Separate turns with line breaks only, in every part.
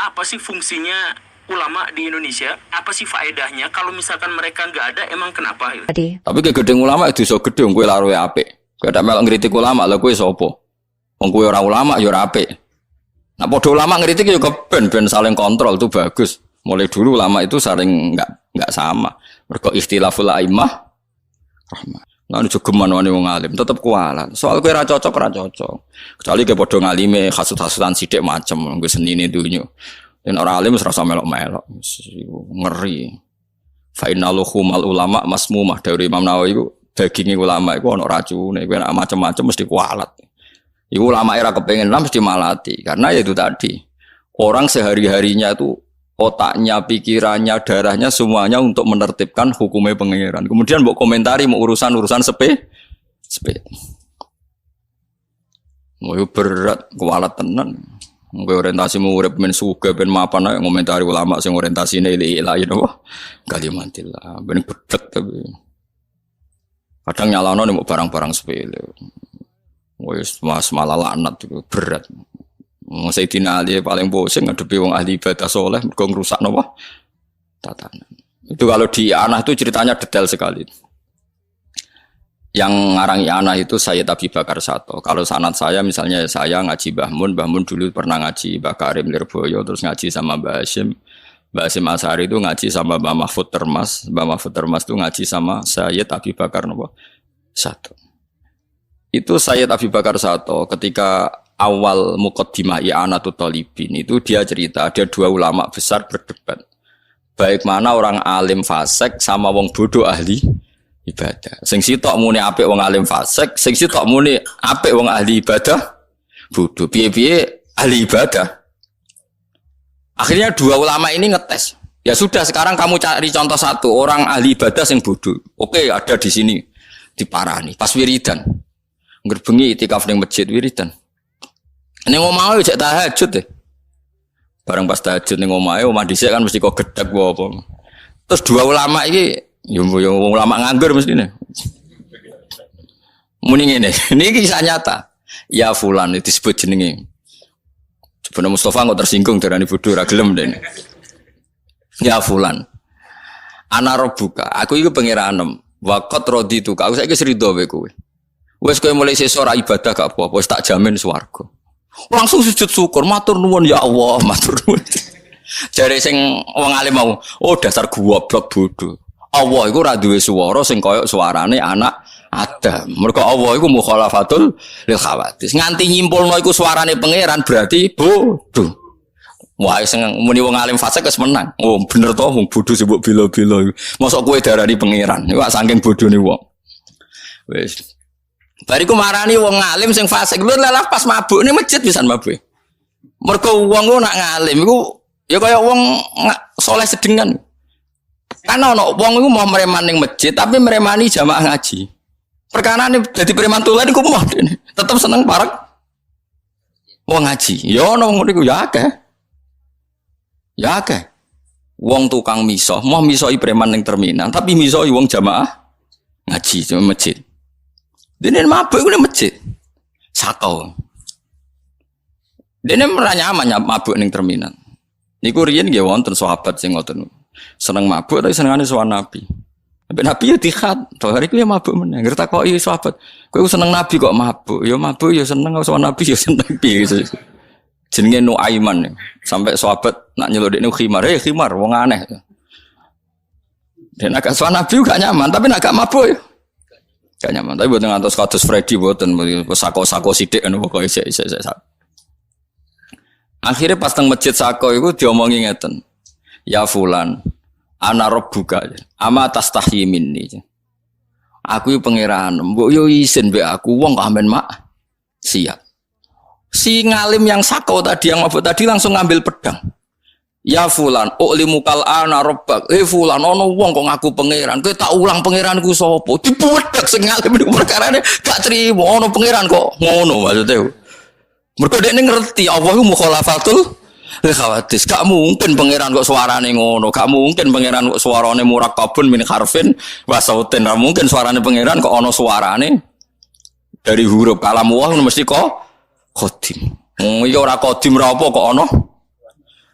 apa sih fungsinya ulama di Indonesia? Apa sih faedahnya? Kalau misalkan mereka nggak ada, emang kenapa?
Tapi ke gedeng ulama itu so gedeng kowe laro apik. Kowe tak melok ngritik ulama lha kowe sapa? Wong kowe ora ulama ya ora apik. Nah padha ulama ngritik ya ben saling kontrol itu bagus. Mulai dulu ulama itu saling enggak sama. Mergo ikhtilaful a'immah rahmah. Nah jogeman wani wong alim tetep kualat. Soal kowe ora cocok. Kecuali kowe padha ngalime hasud-hasudan sithik macem nggo senine dunyo. Yen ora alim wis rasa melok-melok. Ngeri. Fa innaluhumal ulama masmumah dari Imam Nawawi iku daginge ulama iku ana racune. Kowe nek macem-macem mesti kualat. Iku ulama era kepengen lah mesti malati karena ya itu tadi. Orang sehari-harinya itu otaknya, pikirannya, darahnya semuanya untuk menertibkan hukumnya pangeran. Kemudian mbok komentari mau urusan sepe. Mau berat kualat tenan. Nggo orientasimu urip men sugih ben mapan ae ngomentari ulama sing orientasine ilahi napa? Kalimatillah. Ben bedhek tapi. Kadang nyalano nek barang-barang sepele. Wis malah laknat itu berat. Sayyidina Ali paling pusing ngadepi wong ahli ibadah soleh mergo ngrusak napa? Tatanan. Itu kalau di Anah itu ceritanya detail sekali. Yang ngarang Anah itu Sayyid Abi Bakar Sato. Kalau sanad saya misalnya saya ngaji Mbah Mun dulu pernah ngaji Mbah Karim Lirboyo terus ngaji sama Mbah Hasyim Asy'ari itu ngaji sama Mbah Mahfud Termas itu ngaji sama Sayyid Abi Bakar Sato. Itu Sayyid Abi Bakar Sato ketika awal muqaddimah I'anatul Thalibin itu dia cerita ada dua ulama besar berdebat. Baik mana orang alim fasik sama wong bodoh ahli ibadah. Sing sitok muni apik wong alim fasik, sing sitok muni apik wong ahli ibadah bodoh. Piye-piye ahli ibadah. Akhirnya dua ulama ini ngetes. Ya sudah sekarang kamu cari contoh satu orang ahli ibadah sing bodoh. Oke, ada di sini diparani pas wiridan. Ngerbengi itikaf ning masjid wiridan. Ning omahe cek tahajud deh. Bareng pas tahajud ning omahe omah dhisik kan mesti kok gedhek apa. Terus dua ulama iki yo ulama nganggur mestine. Muni ngene, niki kisah nyata. Ya fulan itu disebut jenenge. Coba Mustafa kok tersinggung darani bodho ra gelem dene. Ya fulan. Ana rabbuka, aku iku pangeranem. Waqat raditu, aku saiki srido wae kowe. Wes kowe mulai sesuk ora ibadah gak apa-apa, wis tak jamin swarga. Langsung sujud syukur, matur nuwun ya Allah, matur nuwun. Jare sing wong alim mau, oh dasar goblok bodoh. Allah iku ora duwe swara sing kaya suarane anak Adam. Mergo Allah iku mukhalafatul lil khawatis. Nganti nyimpulno iku suarane pangeran berarti bodoh. Wah sing muni wong alim fasik wis menang. Oh bener to wong bodoh sing mbok bela-bela. Mosok kowe darani pangeran. Iku saking bodone wong. Wis bariku marani wong ngalim sing fasik lho lah pas mabuk ning masjid pisan mabuk. Mergo wong ku nak ngalim iku ya kaya wong soleh sedengan. Kan ono wong iku mau mereman ning masjid tapi meremani jamaah ngaji. Perkarane dadi preman tulen iku moh dene. Tetep seneng parek wong ngaji. Ya ono ngono iku ya akeh. Ya akeh. Wong tukang miso, mau misoi preman ning terminal tapi misoi wong jamaah ngaji di masjid. Dene mabuk iku ning masjid. Satu. Dene ora nyaman mabuk ning terminal. Niku riyen nggih wonten sahabat sing ngoten. Seneng mabuk tapi senengane sowan Nabi. Sampai Nabi ya dikhat, to hari ku ya mabuk meneh. Ngertakoki sahabat, kowe seneng Nabi kok mabuk? Ya mabuk ya seneng sowan Nabi ya seneng piye gitu. Jenenge Nuaiman. Sampai sahabat nak nyelodekne khimar, khimar wong aneh. Dan agak sowan Nabi gak nyaman, tapi nak gak mabuk ya. Gak nyaman, tapi buatan ngantos kados Freddy buatan sako-sako sidik anu pokoke isek. Akhirnya pas teng masjid sako itu diomongi ngeten. Ya fulan, ana rabbuka. Ama tastahyi minni. Aku iki pangeran, mbok yo isin mbek aku wong kok amen mak. Siap. Si ngalim yang sako tadi yang mabuk tadi langsung ngambil pedang. Ya fulan, u'limukal ana rabbak. Fulan ono wong kok ngaku pangeran. Kowe tak ulang pangeranku sapa? Dibudak sing ngalim perkarane gak trimo ono pangeran kok ngono maksude. Mergo dekne ngerti Allah ku mukhalafatul lil khawatis. Gak mungkin pangeran kok suarane ngono. Gak mungkin pangeran kok suarane murakkabun min harfin wa sautin. Gak mungkin suarane pangeran kok ono suarane dari huruf kalam Allah mesti kok qadim. Iki ora qadim ra apa kok ono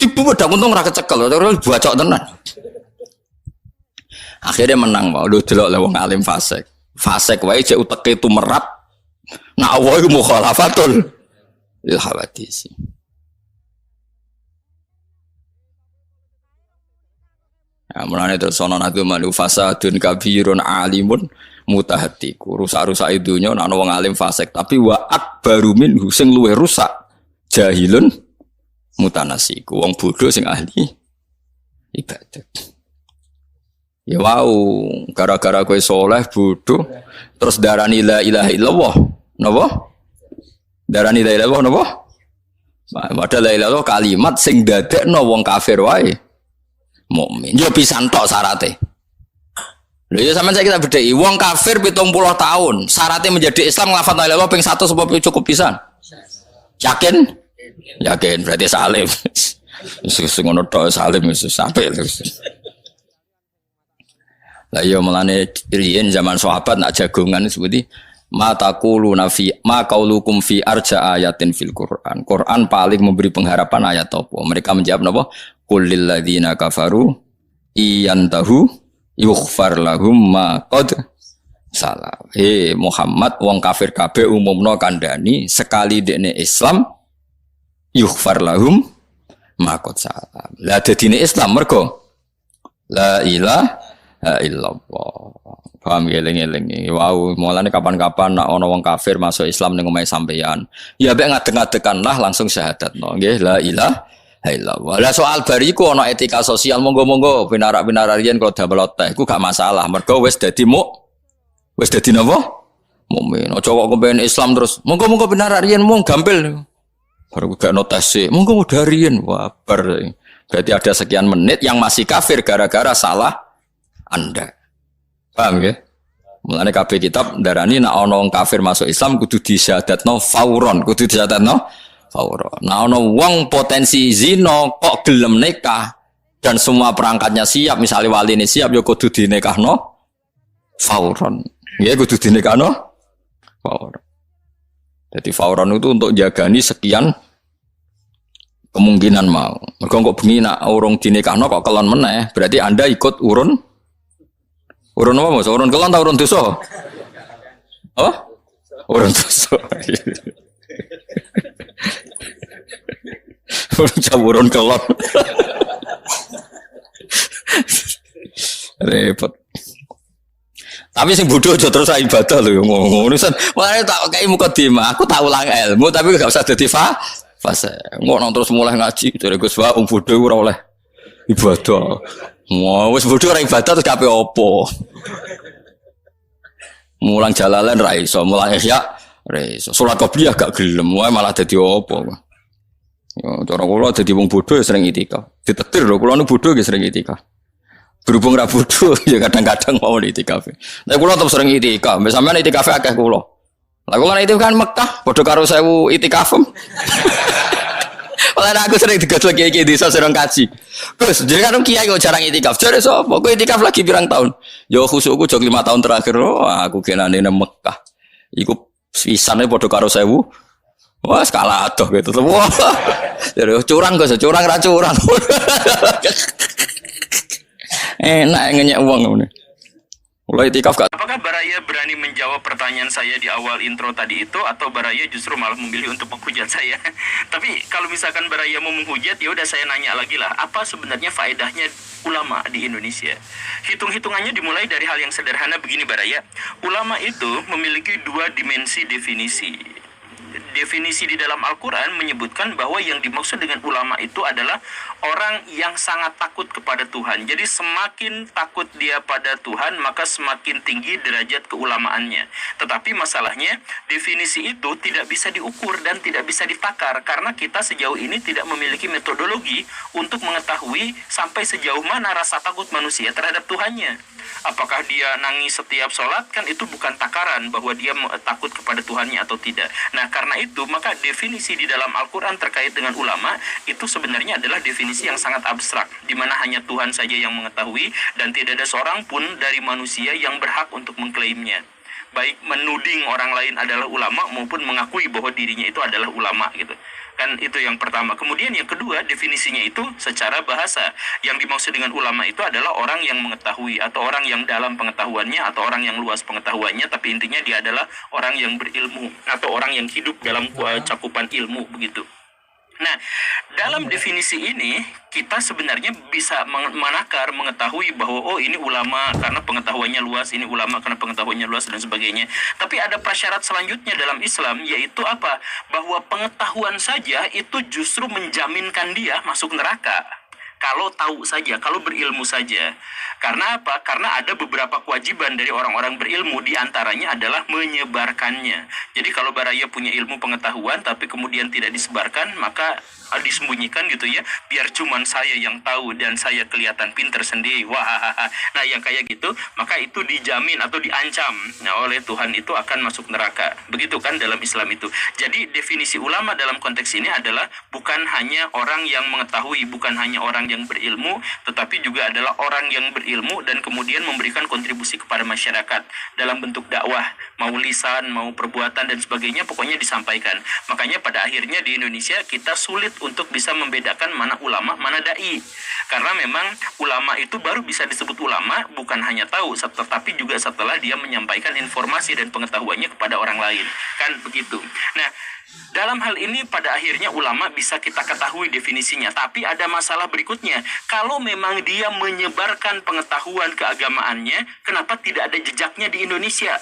Tipu udah untung ora kecekel, terus bacok tenan. Akhirnya menang mau lu delok wong alim fasik. Fasik wae cek uteke tumerap. Nah Allah iku mukhalafatul lil hawadisi. Ya, mulane terus ana nabi malu fasadun kabirun alimun mutahatiku. Rusak-rusak idunya ana wong alim fasik, tapi wa akbaru minhu sing luwih rusak jahilun mutanasiku. Wong bodoh sing ahli ibadat. Ya wow, gara-gara kowe soleh bodoh terus darani la ilaha illallah. Napa? Darani la ilaha illallah napa? Padahal la ilaha illallah kalimat sing dadekno wong kafir wae mukmin. Yo pisan tok syarate. Lho ya sampeyan saya kita bedheki wong kafir 70 tahun, syaratnya menjadi Islam lafaz la ilaha illallah ping 1 sebab cukup pisan. Yakin? Yakin berarti salim. Wis ngono tok salim wis sampai terus. Lah iya mulane riyen zaman sahabat nak jagongan seperti mataquluna fi ma qaulukum fi arja ayatin fil Quran. Quran paling memberi pengharapan ayat apa? Mereka menjawab napa? Qul lil ladzina kafaru iyantahu yughfar lahum ma qad salah. Muhammad wong kafir kabeh umumna kandhani sekali dekne Islam yughfar lahum ma qad salah. Lah dadine Islam mergo la ilaha illallah. Paham geleng-geleng. Wow, mulane kapan-kapan nak ana wong kafir masuk Islam ning omahe sampeyan, ya mek ngadeg-ngadegan lah langsung syahadatno. Nggih, la ilaha illallah. Lah soal bariku ana etika sosial monggo-monggo pinarak-pinarak riyen kok damel teh iku gak masalah. Mergo wis dadi wis dadi napa? Mukmin. Aja kok kepen Islam terus. Monggo-monggo pinarak riyen mung gampil. Baru gak notasi. Monggo dari riyen. Wah, berarti ada sekian menit yang masih kafir gara-gara salah Anda. Paham ya? Mulane kabeh kitab darani nek ana wong kafir masuk Islam kudu disyahadatno fauron, kudu disyahadatno fauron. Nek ana wong potensi zina kok gelem nikah dan semua perangkatnya siap, misalnya waline siap ya kudu dinikahno fauron. Ya kudu dinikahno fauron. Jadi fauron itu untuk jagani sekian kemungkinan mau. Mergo kok bengi nek urung dinikahno kok kelon meneh, berarti Anda ikut urun apa mas? Urun kelon atau urun dosa? Oh? Urun dosa. Urun kelon. Repot. Tapi sing bodoh aja terus ibadah lho ngomong. Urusan wae tak kei mukadimah. Aku tak ulang ilmu tapi gak usah dadi fase. Ngono terus mulai ngaji dari Gus Wa bodoh ora oleh ibadah. Wah, wis bodoh ora ibadah terus kabeh opo? Mulang jalalan ra iso, mulang ihya ra iso. Salat qobliyah gak gelem, wae malah dadi opo. Yo cara kula dadi wong bodoh ya sering itikaf. Ditetir lho kula nu bodoh ya sering itikaf. Berhubung ra bodoh ya kadang-kadang mau itikaf. Nek kula tetep sering itikaf, mbek sampean itikaf akeh kula. Lah kula itu kan Mekah padha karo 1000 itikaf. Oleh aku sering digotlek iki desa sering kaji. Gus, jadi kan kiai kok jarang itikaf. Jare sapa? Kowe itikaf lagi pirang tahun? Yo khusukku jog 5 tahun terakhir. Oh, aku kenane nang Mekah. Iku pisane padha karo 1000. Wah, skala adoh gitu. Wah. Jadi curang Gus, curang ra curang. Enak ngenyek uang ngene. Mulai itikaf gak?
Apakah Baraya berani menjawab pertanyaan saya di awal intro tadi itu, atau Baraya justru malah memilih untuk menghujat saya? Tapi kalau misalkan Baraya mau menghujat, ya udah saya nanya lagi lah, apa sebenarnya faedahnya ulama di Indonesia? Hitung-hitungannya dimulai dari hal yang sederhana begini Baraya. Ulama itu memiliki 2 dimensi definisi. Definisi di dalam Al-Quran menyebutkan bahwa yang dimaksud dengan ulama itu adalah orang yang sangat takut kepada Tuhan. Jadi semakin takut dia pada Tuhan, maka semakin tinggi derajat keulamaannya. Tetapi masalahnya, definisi itu tidak bisa diukur dan tidak bisa ditakar, karena kita sejauh ini tidak memiliki metodologi untuk mengetahui sampai sejauh mana rasa takut manusia terhadap Tuhannya. Apakah dia nangis setiap sholat, kan itu bukan takaran bahwa dia takut kepada Tuhannya atau tidak. Nah, karena itu, maka definisi di dalam Al-Quran terkait dengan ulama, itu sebenarnya adalah definisi yang sangat abstrak, di mana hanya Tuhan saja yang mengetahui, dan tidak ada seorang pun dari manusia yang berhak untuk mengklaimnya. Baik menuding orang lain adalah ulama, maupun mengakui bahwa dirinya itu adalah ulama, gitu. Kan itu yang pertama. Kemudian yang kedua, definisinya itu secara bahasa. Yang dimaksud dengan ulama itu adalah orang yang mengetahui, atau orang yang dalam pengetahuannya, atau orang yang luas pengetahuannya, tapi intinya dia adalah orang yang berilmu, atau orang yang hidup dalam cakupan ilmu, begitu. Nah, dalam definisi ini kita sebenarnya bisa menakar, mengetahui bahwa oh ini ulama karena pengetahuannya luas, ini ulama karena pengetahuannya luas dan sebagainya. Tapi ada prasyarat selanjutnya dalam Islam, yaitu apa? Bahwa pengetahuan saja itu justru menjaminkan dia masuk neraka. Kalau tahu saja, kalau berilmu saja. Karena apa? Karena ada beberapa kewajiban dari orang-orang berilmu, di antaranya adalah menyebarkannya. Jadi kalau Baraya punya ilmu pengetahuan tapi kemudian tidak disebarkan, maka disembunyikan gitu ya, biar cuman saya yang tahu dan saya kelihatan pinter sendiri. Wah, nah yang kayak gitu, maka itu dijamin atau diancam oleh Tuhan itu akan masuk neraka. Begitu kan dalam Islam itu. Jadi definisi ulama dalam konteks ini adalah bukan hanya orang yang mengetahui, bukan hanya orang yang berilmu, tetapi juga adalah orang yang berilmu dan kemudian memberikan kontribusi kepada masyarakat dalam bentuk dakwah, mau lisan, mau perbuatan dan sebagainya, pokoknya disampaikan. Makanya pada akhirnya di Indonesia kita sulit untuk bisa membedakan mana ulama, mana dai. Karena memang ulama itu baru bisa disebut ulama bukan hanya tahu, tetapi juga setelah dia menyampaikan informasi dan pengetahuannya kepada orang lain. Kan begitu. Nah, dalam hal ini pada akhirnya ulama bisa kita ketahui definisinya. Tapi ada masalah berikutnya. Kalau memang dia menyebarkan pengetahuan keagamaannya, kenapa tidak ada jejaknya di Indonesia?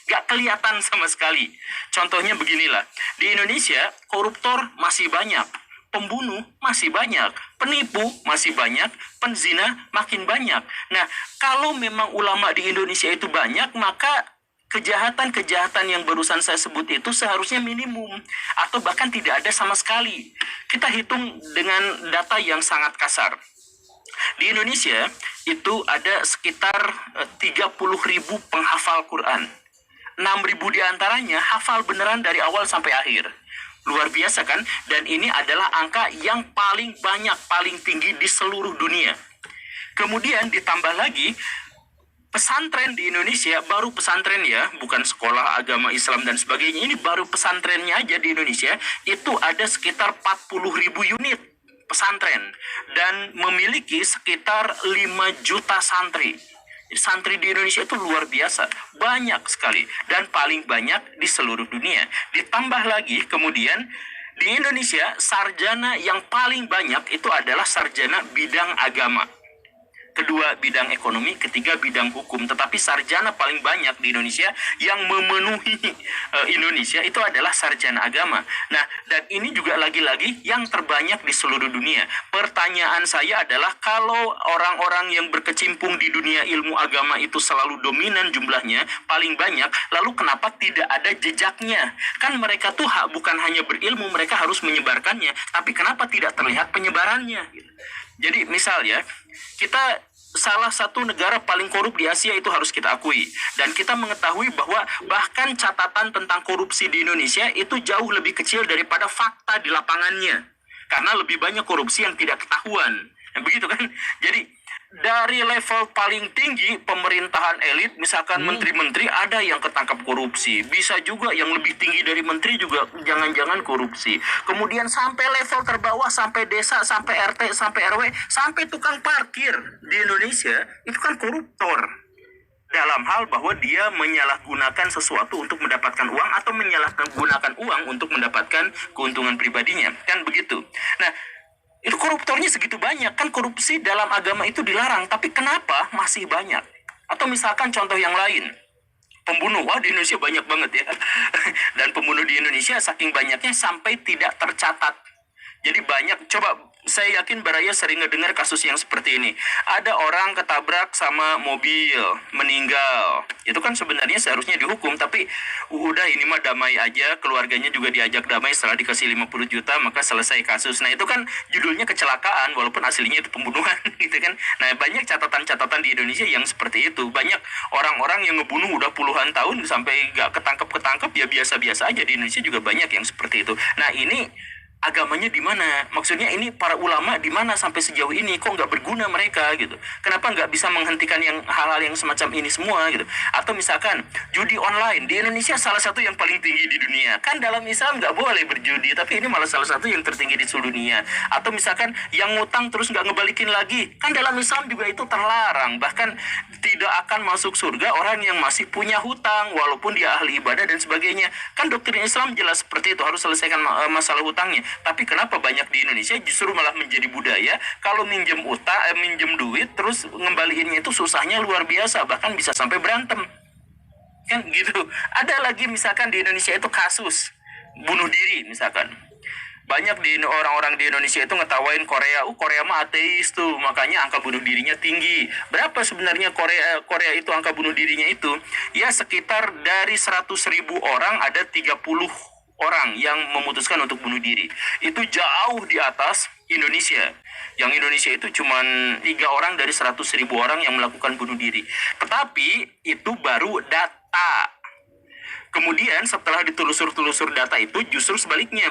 Gak kelihatan sama sekali. Contohnya beginilah. Di Indonesia, koruptor masih banyak. Pembunuh masih banyak, penipu masih banyak, penzina makin banyak. Nah, kalau memang ulama di Indonesia itu banyak, maka kejahatan-kejahatan yang barusan saya sebut itu seharusnya minimum atau bahkan tidak ada sama sekali. Kita hitung dengan data yang sangat kasar. Di Indonesia itu ada sekitar 30.000 penghafal Quran. 6.000 diantaranya hafal beneran dari awal sampai akhir. Luar biasa kan? Dan ini adalah angka yang paling banyak, paling tinggi di seluruh dunia. Kemudian ditambah lagi, pesantren di Indonesia, baru pesantren ya, bukan sekolah agama Islam dan sebagainya. Ini baru pesantrennya aja di Indonesia, itu ada sekitar 40.000 unit pesantren. Dan memiliki sekitar 5 juta santri. Santri di Indonesia itu luar biasa, banyak sekali dan paling banyak di seluruh dunia. Ditambah lagi kemudian di Indonesia sarjana yang paling banyak itu adalah sarjana bidang agama. Kedua bidang ekonomi, ketiga bidang hukum. Tetapi sarjana paling banyak di Indonesia yang memenuhi Indonesia itu adalah sarjana agama. Nah, dan ini juga lagi-lagi yang terbanyak di seluruh dunia. Pertanyaan saya adalah kalau orang-orang yang berkecimpung di dunia ilmu agama itu selalu dominan jumlahnya, paling banyak, lalu kenapa tidak ada jejaknya? Kan mereka tuh bukan hanya berilmu, mereka harus menyebarkannya. Tapi kenapa tidak terlihat penyebarannya? Jadi misalnya, kita salah satu negara paling korup di Asia itu harus kita akui. Dan kita mengetahui bahwa bahkan catatan tentang korupsi di Indonesia itu jauh lebih kecil daripada fakta di lapangannya. Karena lebih banyak korupsi yang tidak ketahuan. Nah, begitu kan? Jadi dari level paling tinggi pemerintahan elit, misalkan menteri-menteri ada yang ketangkap korupsi. Bisa juga yang lebih tinggi dari menteri juga jangan-jangan korupsi. Kemudian sampai level terbawah, sampai desa, sampai RT, sampai RW, sampai tukang parkir di Indonesia, itu kan koruptor. Dalam hal bahwa dia menyalahgunakan sesuatu untuk mendapatkan uang atau menyalahgunakan uang untuk mendapatkan keuntungan pribadinya. Kan begitu. Nah, itu koruptornya segitu banyak. Kan korupsi dalam agama itu dilarang. Tapi kenapa masih banyak? Atau misalkan contoh yang lain. Pembunuh. Wah, di Indonesia banyak banget ya. Dan pembunuh di Indonesia saking banyaknya sampai tidak tercatat. Jadi banyak. Coba saya yakin Baraya sering ngedengar kasus yang seperti ini. Ada orang ketabrak sama mobil, meninggal. Itu kan sebenarnya seharusnya dihukum, tapi udah ini mah damai aja, keluarganya juga diajak damai setelah dikasih 50 juta, maka selesai kasus. Nah, itu kan judulnya kecelakaan, walaupun aslinya itu pembunuhan, gitu kan. Nah, banyak catatan-catatan di Indonesia yang seperti itu. Banyak orang-orang yang ngebunuh udah puluhan tahun sampai gak ketangkep-ketangkep, ya biasa-biasa aja. Di Indonesia juga banyak yang seperti itu. Nah, ini agamanya di mana? Maksudnya ini para ulama di mana sampai sejauh ini kok nggak berguna mereka gitu? Kenapa nggak bisa menghentikan yang hal-hal yang semacam ini semua gitu? Atau misalkan judi online di Indonesia salah satu yang paling tinggi di dunia. Kan dalam Islam nggak boleh berjudi, tapi ini malah salah satu yang tertinggi di seluruh dunia. Atau misalkan yang ngutang terus nggak ngebalikin lagi, kan dalam Islam juga itu terlarang. Bahkan tidak akan masuk surga orang yang masih punya hutang walaupun dia ahli ibadah dan sebagainya. Kan doktrin Islam jelas seperti itu, harus selesaikan masalah hutangnya. Tapi kenapa banyak di Indonesia justru malah menjadi budaya kalau minjem duit terus ngembaliinnya itu susahnya luar biasa, bahkan bisa sampai berantem. Kan gitu. Ada lagi misalkan di Indonesia itu kasus bunuh diri misalkan. Banyak di orang-orang di Indonesia itu ngetawain Korea, Korea mah ateis tuh, makanya angka bunuh dirinya tinggi. Berapa sebenarnya Korea itu angka bunuh dirinya itu? Ya sekitar dari 100.000 orang ada 30 orang yang memutuskan untuk bunuh diri. Itu jauh di atas Indonesia. Yang Indonesia itu cuma 3 orang dari 100.000 orang yang melakukan bunuh diri. Tetapi itu baru data. Kemudian setelah ditelusur-telusur data itu justru sebaliknya.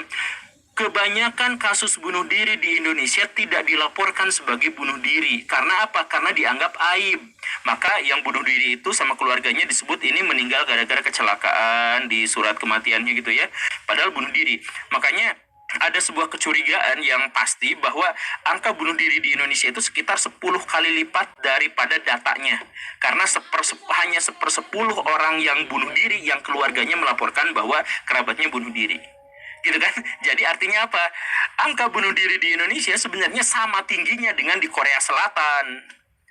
Kebanyakan kasus bunuh diri di Indonesia tidak dilaporkan sebagai bunuh diri. Karena apa? Karena dianggap aib. Maka yang bunuh diri itu sama keluarganya disebut ini meninggal gara-gara kecelakaan di surat kematiannya gitu ya. Padahal bunuh diri. Makanya ada sebuah kecurigaan yang pasti bahwa angka bunuh diri di Indonesia itu sekitar 10 kali lipat daripada datanya. Karena hanya 1/10 orang yang bunuh diri yang keluarganya melaporkan bahwa kerabatnya bunuh diri. Gitu kan? Jadi artinya apa? Angka bunuh diri di Indonesia sebenarnya sama tingginya dengan di Korea Selatan.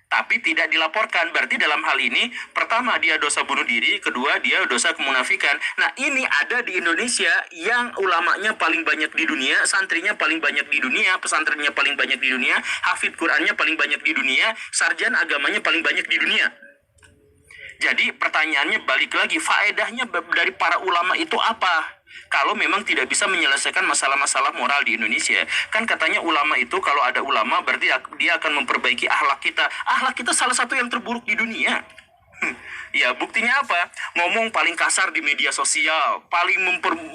Tapi tidak dilaporkan. Berarti dalam hal ini, pertama dia dosa bunuh diri, kedua dia dosa kemunafikan. Nah ini ada di Indonesia yang ulamanya paling banyak di dunia, santrinya paling banyak di dunia, pesantrennya paling banyak di dunia, hafid Qurannya paling banyak di dunia, sarjana agamanya paling banyak di dunia. Jadi pertanyaannya balik lagi, faedahnya dari para ulama itu apa? Kalau memang tidak bisa menyelesaikan masalah-masalah moral di Indonesia. Kan katanya ulama itu kalau ada ulama berarti dia akan memperbaiki akhlak kita. Akhlak kita salah satu yang terburuk di dunia. Ya buktinya apa? Ngomong paling kasar di media sosial, paling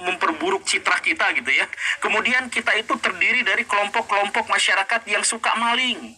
memperburuk citra kita gitu ya. Kemudian kita itu terdiri dari kelompok-kelompok masyarakat yang suka maling.